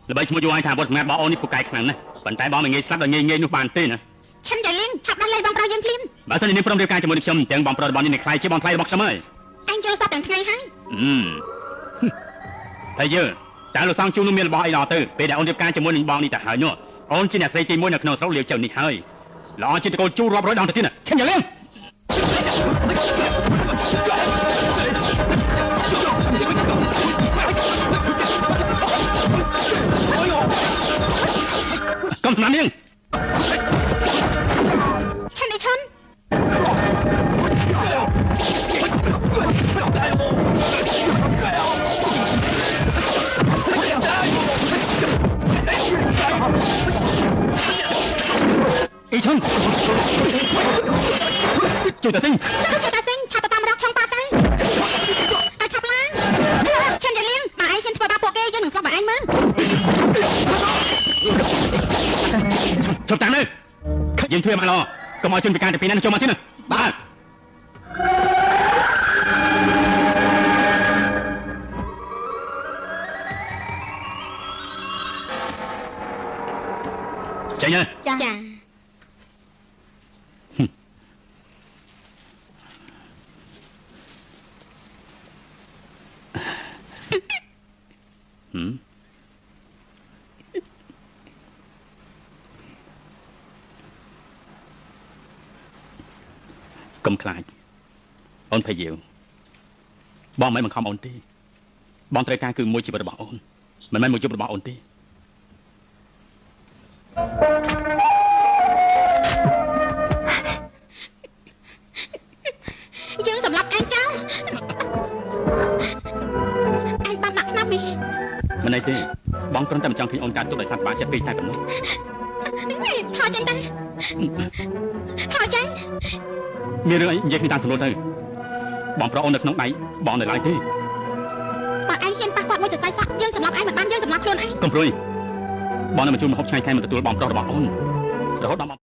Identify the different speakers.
Speaker 1: ល្បីឈ្មោះយូរឲ្យថាវត្តសម្ងាត់បងអូននេះពូកែខ្លាំងណាស់ប៉ុន្តែបងមិនងាយស្លាប់ដល់ងាយនោះបានទេណា
Speaker 2: ឈិនចាលៀងឆាប់ដល់លេងបងប្រុសយើងភ្លាម
Speaker 1: បើសិនជានាងព្រមរៀបការជាមួយនឹងខ្ញុំទាំងបងប្រុសរបស់នាងខ្លាយជាបងថ្លៃរបស់ខ្ញុំហើយ
Speaker 2: អញចូលសពទាំងថ្ងៃហើយ
Speaker 1: ហើយយើងតើលោកសង្ឃជួននោះមានរបស់អីដល់ទៅពេលដែលអូនរៀបការជាមួយនឹងបងនេះទៅហើយនោះអូនជាអ្នកស្រីទី1នៅក្នុងស្រុកលាវចៅនេះហើយល្អជាតកូលជួរាប់រយដងទៅទៀតណាឈិនចាលៀងកុំស្នាមនាង
Speaker 2: ឈិនអីឈិន
Speaker 1: អីឈិនជួយតាសិង
Speaker 2: ឆាប់ទៅតាមរកឆុងប៉ាទៅឲ្យឆាប់ឡើងឈិនចាលៀងបើឯងហ៊ានធ្វើបាបពួកគេយើងនឹងស្លាប់បើឯងមើល
Speaker 1: ជប់តាំងនៅយើងជួយមកឡកុំឲ្យជនពិការទាំងពីរនាក់ចូលមកទៀតណាបាទចេញណា
Speaker 2: ចា
Speaker 1: កុំខ្លាចអូនភ័យយាវបងមិនបង្ខំអូនទេបងត្រូវការគឺមួយជីវិតរបស់អូនមិនមែនមួយយប់របស់អូនទេ
Speaker 2: យើងសម្រាប់ឯងចោលឯងបានដាក់ស្នាប់នេះ
Speaker 1: មិនអីទេបងគ្រាន់តែមិនចង់ឃើញអូនកើតទុកដោយសត្វបាចិត្តពេកតែប៉ុណ្ណោះ
Speaker 2: ថយចេញទៅថយចេញ
Speaker 1: មានរឿងអីនិយាយគ្នាតាមសំណួរទៅបងប្រុសអូននៅក្នុងដៃបងនៅឡើយទេ
Speaker 2: បើឯងហ៊ានប៉ះគាត់មួយសរសៃសក់យើងសម្រាប់ឯងមិនបានយើងសម្រាប់ខ្លួនឯង
Speaker 1: កុំព្រួយបងនៅមកជួលមកហូបឆ្ងាញ់ខែមកទទួលបងប្រុសរបស់អូនរហូតដល់